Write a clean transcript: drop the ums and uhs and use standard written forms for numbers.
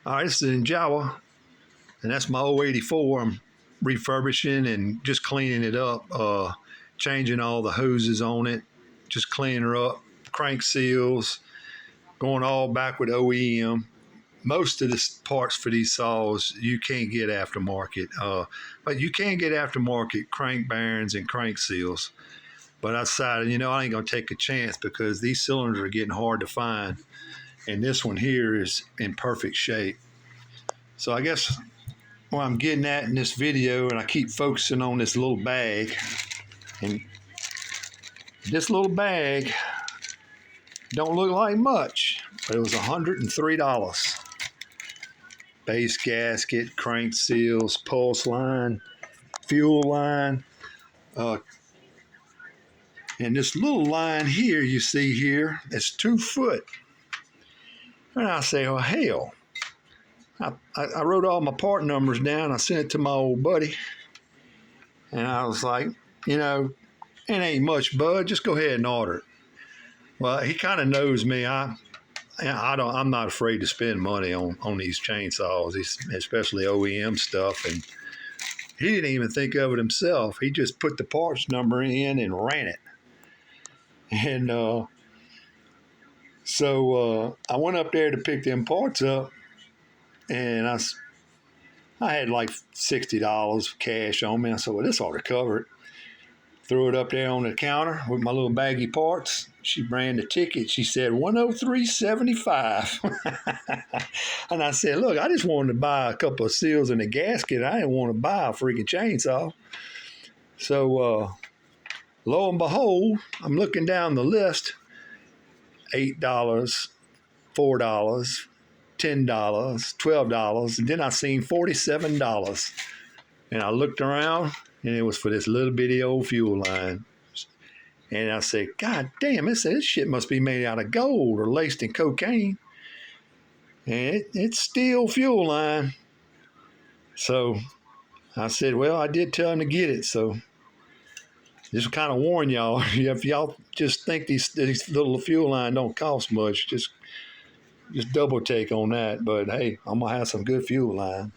All right, this is in Jawa, and that's my 084. I'm refurbishing and just cleaning it up, changing all the hoses on it, just cleaning her up, crank seals, going all back with OEM. Most of the parts for these saws you can't get aftermarket, but you can get aftermarket crank bearings and crank seals. But I decided, I ain't gonna take a chance because these cylinders are getting hard to find, and this one here is in perfect shape. So I guess what I'm getting at in this video, and I keep focusing on this little bag, and this little bag don't look like much, but it was $103. Base gasket, crank seals, pulse line, fuel line, and this little line here you see here, it's 2 foot. And I say, oh hell. I wrote all my part numbers down. I sent it to my old buddy. And I was like, it ain't much, bud. Just go ahead and order it. Well, he kind of knows me. I'm not afraid to spend money on these chainsaws, especially OEM stuff. And he didn't even think of it himself. He just put the parts number in and ran it. And so I went up there to pick them parts up. And I had like $60 cash on me. I said, well, this ought to cover it. Threw it up there on the counter with my little baggy parts. She ran the ticket. She said, $103.75. And I said, look, I just wanted to buy a couple of seals in a gasket. I didn't want to buy a freaking chainsaw. So lo and behold, I'm looking down the list. $8, $4, $10, $12, and then I seen $47. And I looked around, and it was for this little bitty old fuel line. And I said, God damn, this shit must be made out of gold or laced in cocaine. And it's Stihl fuel line. So I said, well, I did tell him to get it. So just kind of warn y'all, if y'all just think these little fuel line don't cost much, just double take on that. But hey, I'm gonna have some good fuel line.